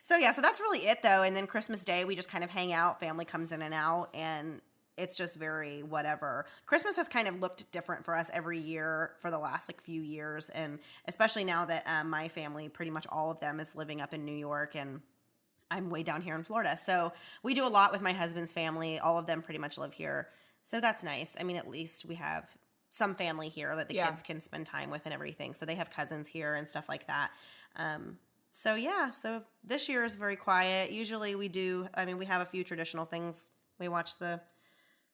S1: So that's really it, though. And then Christmas Day, we just kind of hang out. Family comes in and out, and it's just very whatever. Christmas has kind of looked different for us every year for the last few years, and especially now that my family, pretty much all of them, is living up in New York, and I'm way down here in Florida. So we do a lot with my husband's family. All of them pretty much live here. So that's nice. I mean, at least we have some family here that the kids can spend time with and everything. So they have cousins here and stuff like that. So this year is very quiet. Usually we have a few traditional things. We watch the,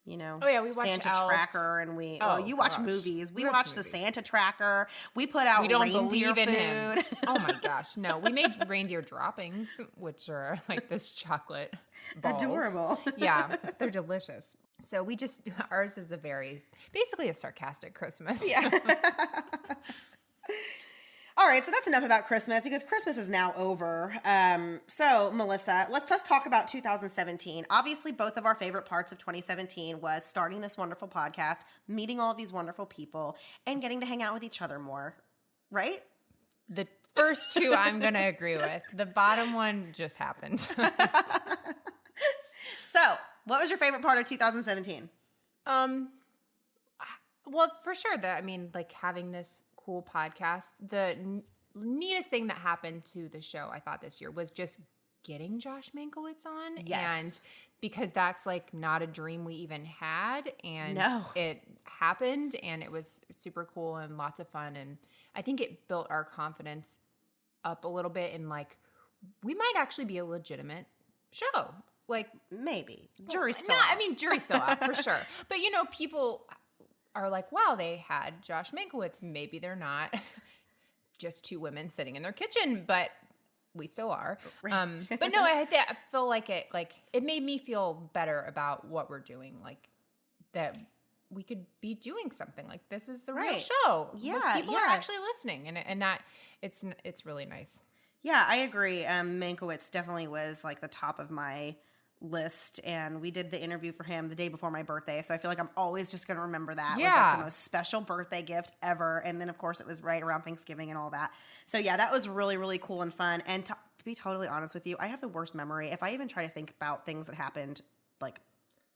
S1: we watch Santa
S2: Elf.
S1: Tracker, and you watch movies. We watch the Santa Tracker. We put out reindeer food.
S2: Him. Oh my gosh, no. We made reindeer droppings, which are like this chocolate balls.
S1: Adorable.
S2: Yeah, they're delicious. So ours is basically a sarcastic Christmas.
S1: Yeah. All right, so that's enough about Christmas, because Christmas is now over. So, Melissa, let's just talk about 2017. Obviously, both of our favorite parts of 2017 was starting this wonderful podcast, meeting all of these wonderful people, and getting to hang out with each other more, right?
S2: The first two I'm going to agree with. The bottom one just happened.
S1: So, what was your favorite part of 2017?
S2: Well, for sure, having this cool podcast. The neatest thing that happened to the show, I thought, this year was just getting Josh Mankiewicz on.
S1: Yes.
S2: And because that's not a dream we even had, and it happened, and it was super cool and lots of fun. And I think it built our confidence up a little bit, and we might actually be a legitimate show.
S1: Maybe. Jury's still
S2: out.
S1: out.
S2: Jury's still out for sure. But people are like, wow, they had Josh Mankiewicz. Maybe they're not just two women sitting in their kitchen, but we still are.
S1: Right.
S2: But no, I feel like it made me feel better about what we're doing. That we could be doing something. This is the real show.
S1: Yeah.
S2: People are actually listening, and that it's really nice.
S1: Yeah, I agree. Mankiewicz definitely was the top of my list, and we did the interview for him the day before my birthday. So I feel like I'm always just going to remember that. It was like the most special birthday gift ever. And then of course it was right around Thanksgiving and all that. So yeah, that was really, really cool and fun. And to be totally honest with you, I have the worst memory. If I even try to think about things that happened like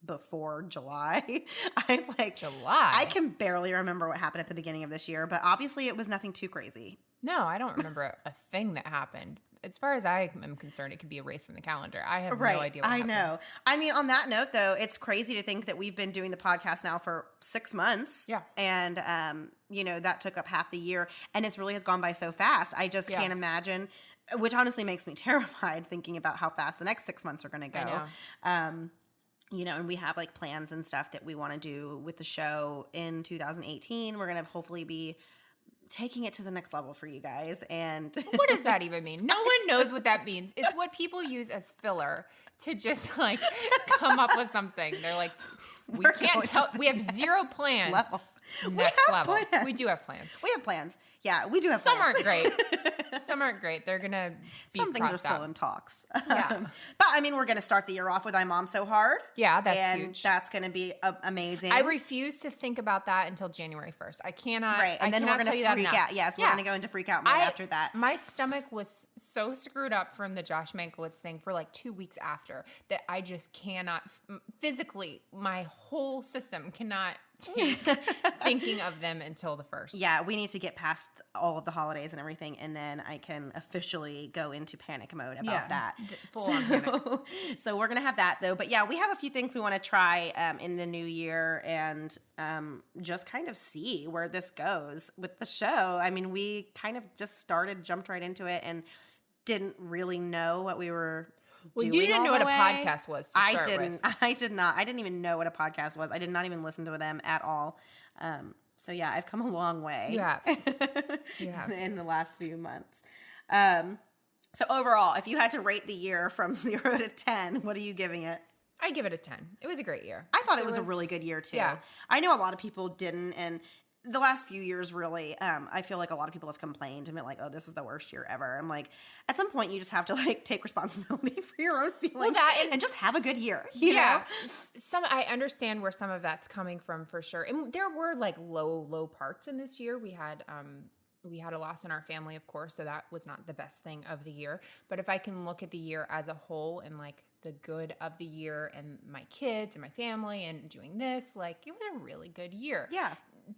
S1: before July, I'm like,
S2: July?
S1: I can barely remember what happened at the beginning of this year, but obviously it was nothing too crazy.
S2: No, I don't remember a thing that happened. As far as I am concerned, it can be erased from the calendar. I have no idea what happened.
S1: I know. I mean, on that note, though, it's crazy to think that we've been doing the podcast now for 6 months.
S2: Yeah.
S1: And, that took up half the year. And it really has gone by so fast. I just can't imagine, which honestly makes me terrified thinking about how fast the next 6 months are going to go.
S2: I know.
S1: And we have like plans and stuff that we want to do with the show in 2018. We're going to hopefully be taking it to the next level for you guys. And
S2: what does that even mean? No one knows what that means. It's what people use as filler to just like come up with something. They're like, we can't tell. We have zero plans. Next level.
S1: Plans.
S2: We do have plans.
S1: We have plans. Yeah, we do have
S2: Some
S1: plans.
S2: aren't great. Some aren't great. They're going to be
S1: Some things are
S2: crossed
S1: still
S2: out.
S1: in talks.
S2: Yeah.
S1: But I mean, we're going to start the year off with I Mom So Hard.
S2: Yeah, that's
S1: and
S2: huge.
S1: That's going to be amazing.
S2: I refuse to think about that until January 1st. I cannot.
S1: Right. And then we're going to freak out. Yes, we're going to go into freak out mode after that.
S2: My stomach was so screwed up from the Josh Mankiewicz thing for like 2 weeks after that I just cannot physically, my whole system cannot take thinking of them until the 1st.
S1: Yeah, we need to get past all of the holidays and everything, and then I can officially go into panic mode about that.
S2: Full on panic.
S1: So we're going to have that, though. But yeah, we have a few things we want to try in the new year and just kind of see where this goes with the show. I mean, we kind of just jumped right into it and didn't really know what we were
S2: Well,
S1: doing
S2: you didn't
S1: all
S2: know
S1: the
S2: what a
S1: way.
S2: podcast was. To
S1: I
S2: start
S1: didn't.
S2: With.
S1: I did not. I didn't even know what a podcast was. I did not even listen to them at all. So yeah, I've come a long way.
S2: You have. You have.
S1: In the last few months. So overall, if you had to rate the year from 0 to 10, what are you giving it?
S2: I give it a 10. It was a great year.
S1: I thought it was a really good year too.
S2: Yeah.
S1: I know a lot of people didn't, and the last few years really, I feel like a lot of people have complained and been like, oh, this is the worst year ever. I'm like, at some point you just have to like take responsibility for your own feelings and just have a good year. You know?
S2: I understand where some of that's coming from for sure. And there were like low parts in this year. We had a loss in our family, of course, so that was not the best thing of the year. But if I can look at the year as a whole and like the good of the year and my kids and my family and doing this, like it was a really good year.
S1: Yeah.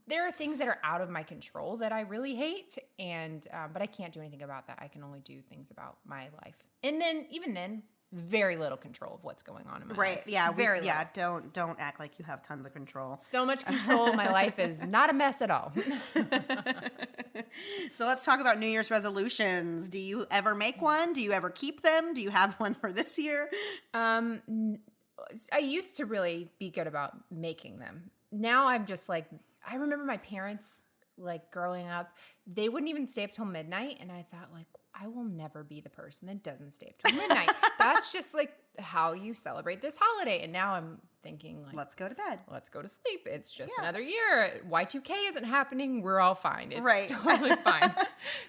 S2: There are things that are out of my control that I really hate, and but I can't do anything about that. I can only do things about my life. And then even then, very little control of what's going on in my life.
S1: Right. Yeah.
S2: Very little.
S1: Yeah. Don't act like you have tons of control.
S2: So much control. My life is not a mess at all.
S1: So let's talk about New Year's resolutions. Do you ever make one? Do you ever keep them? Do you have one for this year?
S2: I used to really be good about making them. Now I'm just like, I remember my parents, like growing up, they wouldn't even stay up till midnight. And I thought like, I will never be the person that doesn't stay up till midnight. That's just like how you celebrate this holiday. And now I'm thinking like,
S1: Let's go to bed.
S2: let's go to sleep. It's just another year. Y2K isn't happening. We're all fine. It's
S1: Right.
S2: totally fine.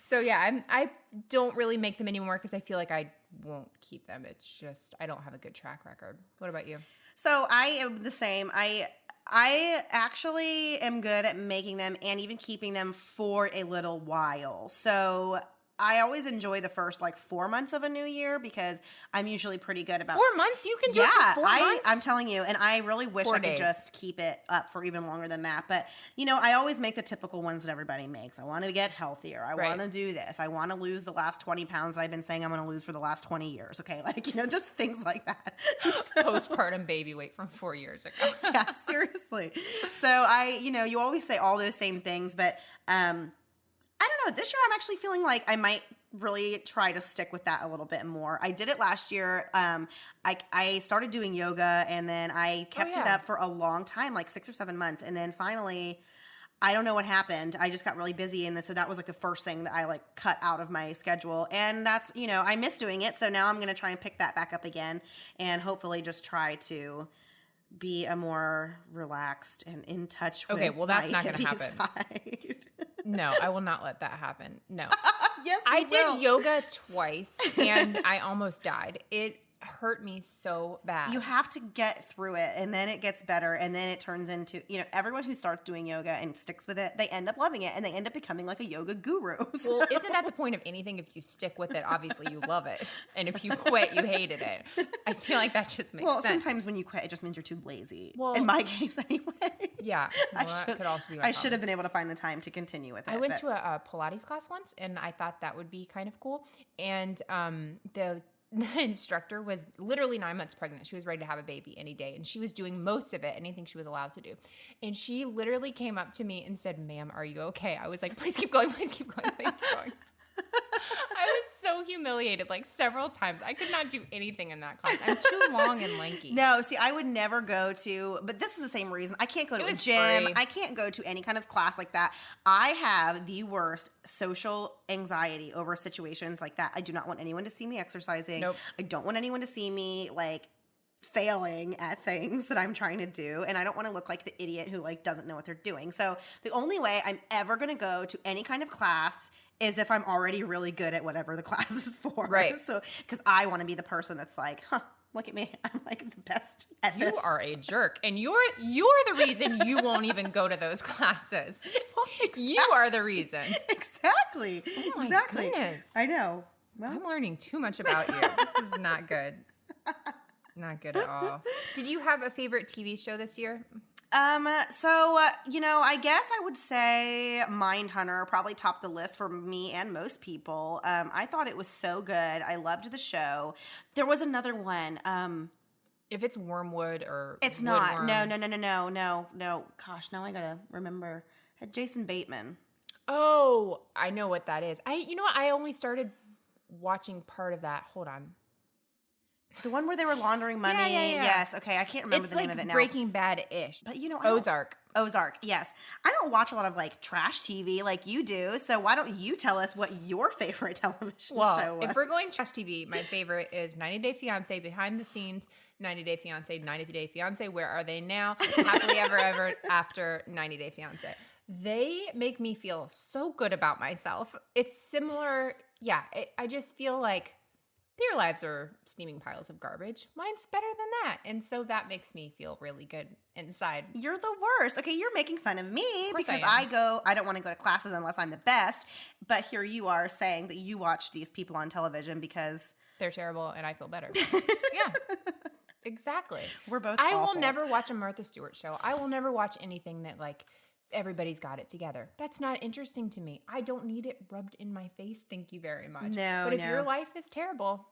S2: So yeah, I don't really make them anymore because I feel like I won't keep them. It's just, I don't have a good track record. What about you?
S1: So I am the same. I actually am good at making them and even keeping them for a little while. So I always enjoy the first like 4 months of a new year because I'm usually pretty good about
S2: 4 months? You can do it for 4 months?
S1: I'm telling you, and I really wish
S2: 4
S1: I could
S2: days.
S1: just keep it up for even longer than that. But I always make the typical ones that everybody makes. I want to get healthier. I want to do this. I want to lose the last 20 pounds that I've been saying I'm going to lose for the last 20 years. Okay, like just things like that. So,
S2: Postpartum baby weight from 4 years ago.
S1: yeah, seriously. So you always say all those same things, but I don't know. This year I'm actually feeling like I might really try to stick with that a little bit more. I did it last year. I started doing yoga and then I kept it up for a long time, like 6 or 7 months. And then finally, I don't know what happened. I just got really busy. And so that was like the first thing that I like cut out of my schedule. And that's, I miss doing it. So now I'm going to try and pick that back up again and hopefully just try to be a more relaxed and in touch with
S2: Okay, well, that's
S1: my
S2: not gonna
S1: hippie
S2: happen.
S1: side.
S2: No, I will not let that happen. No.
S1: Yes,
S2: I
S1: you will.
S2: did yoga twice and I almost died. hurt me so bad.
S1: You have to get through it, and then it gets better, and then it turns into, everyone who starts doing yoga and sticks with it, they end up loving it, and they end up becoming like a yoga guru.
S2: Well, isn't that the point of anything? If you stick with it, obviously you love it. And if you quit, you hated it. I feel like that just makes sense.
S1: Well, sometimes when you quit, it just means you're too lazy.
S2: Well,
S1: in my case, anyway.
S2: Yeah. Well, that could also be
S1: I should have been able to find the time to continue with it.
S2: I went to a Pilates class once, and I thought that would be kind of cool. And the instructor was literally 9 months pregnant. She was ready to have a baby any day, and she was doing most of it, anything she was allowed to do. And she literally came up to me and said, "Ma'am, are you okay?" I was like, "Please keep going, please keep going, please keep going." I was so humiliated like several times. I could not do anything in that class. I'm too long and lanky.
S1: No, see, I would never go to, but this is the same reason. I can't go to a gym.
S2: Free.
S1: I can't go to any kind of class like that. I have the worst social anxiety over situations like that. I do not want anyone to see me exercising.
S2: Nope.
S1: I don't want anyone to see me like failing at things that I'm trying to do, and I don't want to look like the idiot who like doesn't know what they're doing. So the only way I'm ever going to go to any kind of class is if I'm already really good at whatever the class is for.
S2: Right.
S1: So, because I want to be the person that's like, look at me. I'm like the best at this.
S2: You are a jerk, and you're the reason you won't even go to those classes.
S1: Well, exactly.
S2: You are the reason.
S1: Exactly.
S2: Oh my
S1: exactly.
S2: goodness.
S1: I know. Well,
S2: I'm learning too much about you. This is not good. Not good at all. Did you have a favorite TV show this year?
S1: I guess I would say Mindhunter probably topped the list for me and most people. I thought it was so good. I loved the show. There was another one.
S2: If it's Wormwood or
S1: It's
S2: Woodworm.
S1: not. No. Gosh, now I gotta remember. Had Jason Bateman.
S2: Oh, I know what that is. I only started watching part of that. Hold on.
S1: The one where they were laundering money.
S2: Yeah.
S1: Yes. Okay. I can't remember
S2: It's
S1: the name
S2: like
S1: of it now.
S2: Breaking Bad-ish.
S1: But I don't-
S2: Ozark.
S1: Yes. I don't watch a lot of like trash TV like you do. So why don't you tell us what your favorite television show was?
S2: If we're going trash TV, my favorite is 90 Day Fiancé, behind the scenes, 90 Day Fiancé, 90 Day Fiancé, Where Are They Now? Happily Ever After, 90 Day Fiancé. They make me feel so good about myself. It's similar. Yeah. I just feel like their lives are steaming piles of garbage. Mine's better than that. And so that makes me feel really good inside.
S1: You're the worst. Okay, you're making fun of me
S2: course
S1: because
S2: I
S1: I don't want to go to classes unless I'm the best. But here you are saying that you watch these people on television because
S2: They're terrible and I feel better. Yeah. Exactly.
S1: we're both
S2: I
S1: awful.
S2: will never watch a Martha Stewart show. I will never watch anything that like everybody's got it together. That's not interesting to me. I don't need it rubbed in my face. Thank you very much.
S1: No,
S2: But if
S1: no.
S2: your life is terrible,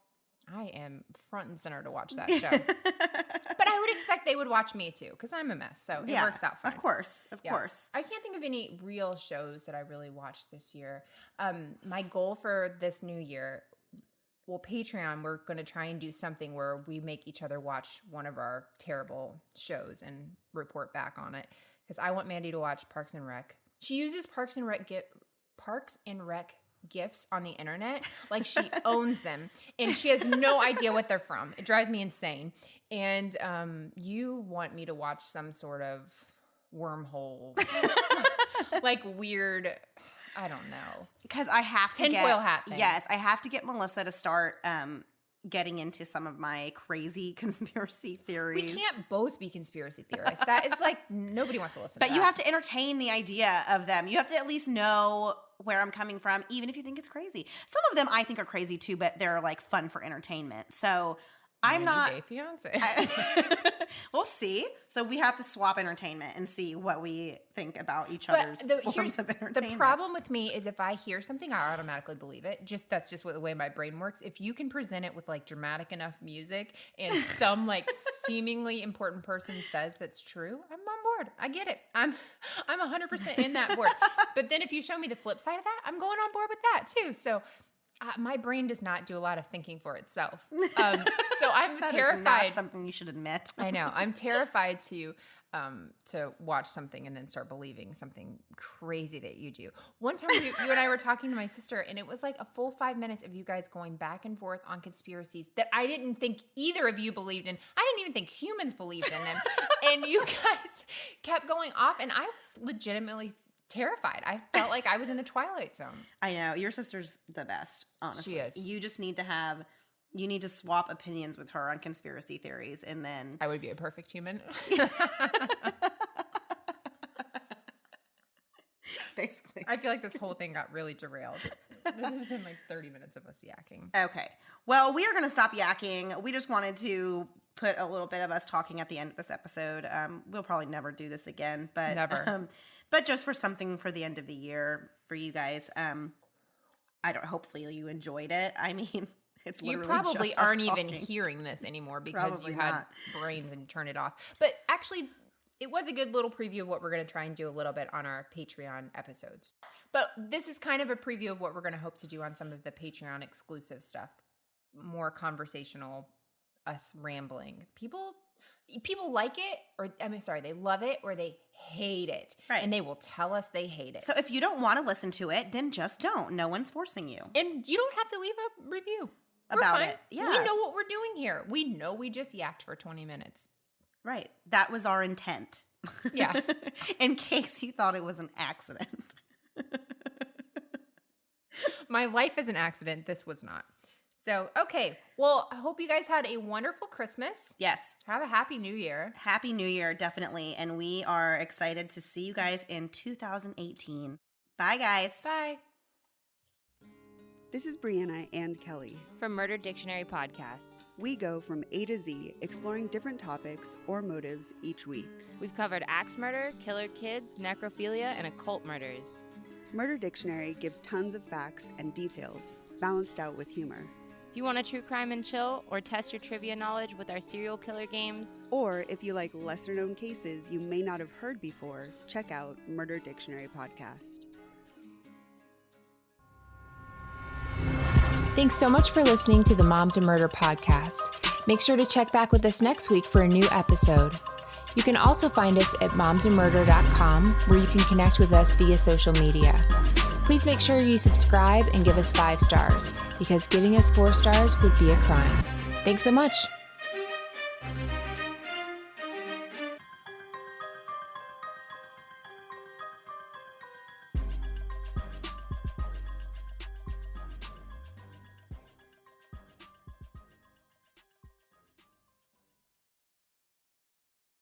S2: I am front and center to watch that show. But I would expect they would watch me too because I'm a mess. So it works out fine.
S1: Of course.
S2: Yeah. I can't think of any real shows that I really watched this year. My goal for this new year, Patreon, we're going to try and do something where we make each other watch one of our terrible shows and report back on it. Because I want Mandy to watch Parks and Rec. She uses Parks and Rec gifts on the internet like she owns them, and she has no idea what they're from. It drives me insane. And you want me to watch some sort of wormhole, like weird. I don't know.
S1: Because I have to
S2: Tinfoil hat thing.
S1: Yes, I have to get Melissa to start getting into some of my crazy conspiracy theories.
S2: We can't both be conspiracy theorists. That is like nobody wants to listen
S1: But
S2: to
S1: you
S2: that.
S1: have to entertain the idea of them. You have to at least know where I'm coming from, even if you think it's crazy. Some of them I think are crazy too, but they're like fun for entertainment. So I'm
S2: 90
S1: not.
S2: Day Fiancé.
S1: We'll see. So we have to swap entertainment and see what we think about each
S2: But
S1: other's forms of entertainment.
S2: the problem with me is if I hear something, I automatically believe it. That's just the way my brain works. If you can present it with like dramatic enough music and some like seemingly important person says that's true, I'm on board. I get it. I'm 100% in that board. But then if you show me the flip side of that, I'm going on board with that too. So my brain does not do a lot of thinking for itself. So I'm
S1: that
S2: terrified.
S1: is not something you should admit.
S2: I know. I'm terrified to watch something and then start believing something crazy that you do. One time you and I were talking to my sister, and it was like a full 5 minutes of you guys going back and forth on conspiracies that I didn't think either of you believed in. I didn't even think humans believed in them. And you guys kept going off, and I was legitimately terrified. I felt like I was in the Twilight Zone.
S1: I know. Your sister's the best, honestly.
S2: She is.
S1: You just need to have You need to swap opinions with her on conspiracy theories, and then
S2: I would be a perfect human.
S1: basically.
S2: I feel like this whole thing got really derailed. This has been like 30 minutes of us yakking.
S1: Okay. Well, we are going to stop yakking. We just wanted to put a little bit of us talking at the end of this episode. We'll probably never do this again, but
S2: Never.
S1: But just for something for the end of the year for you guys. Hopefully you enjoyed it. I mean, it's
S2: You
S1: literally
S2: probably
S1: just us
S2: aren't even
S1: talking.
S2: hearing this anymore because
S1: Probably
S2: you had
S1: not.
S2: brains and turned it off. But actually, it was a good little preview of what we're going to try and do a little bit on our Patreon episodes. But this is kind of a preview of what we're going to hope to do on some of the Patreon exclusive stuff. More conversational, us rambling. People like it, they love it or they hate it.
S1: Right.
S2: And they will tell us they hate it.
S1: So if you don't want to listen to it, then just don't. No one's forcing you.
S2: And you don't have to leave a review. We're
S1: About
S2: fine.
S1: it. Yeah.
S2: We know what we're doing here. We know we just yacked for 20 minutes.
S1: Right. That was our intent.
S2: Yeah.
S1: In case you thought it was an accident.
S2: My life is an accident. This was not. So, okay. Well, I hope you guys had a wonderful Christmas.
S1: Yes.
S2: Have a happy new year.
S1: Happy New Year, definitely. And we are excited to see you guys in 2018. Bye, guys.
S2: Bye.
S5: This is Brianna and Kelly.
S6: From Murder Dictionary Podcast.
S5: We go from A to Z, exploring different topics or motives each week.
S6: We've covered axe murder, killer kids, necrophilia, and occult murders.
S5: Murder Dictionary gives tons of facts and details, balanced out with humor.
S6: If you want a true crime and chill, or test your trivia knowledge with our serial killer games,
S5: Or if you like lesser known cases you may not have heard before, check out Murder Dictionary Podcast.
S3: Thanks so much for listening to the Moms and Murder podcast. Make sure to check back with us next week for a new episode. You can also find us at momsandmurder.com, where you can connect with us via social media. Please make sure you subscribe and give us 5 stars, because giving us 4 stars would be a crime. Thanks so much.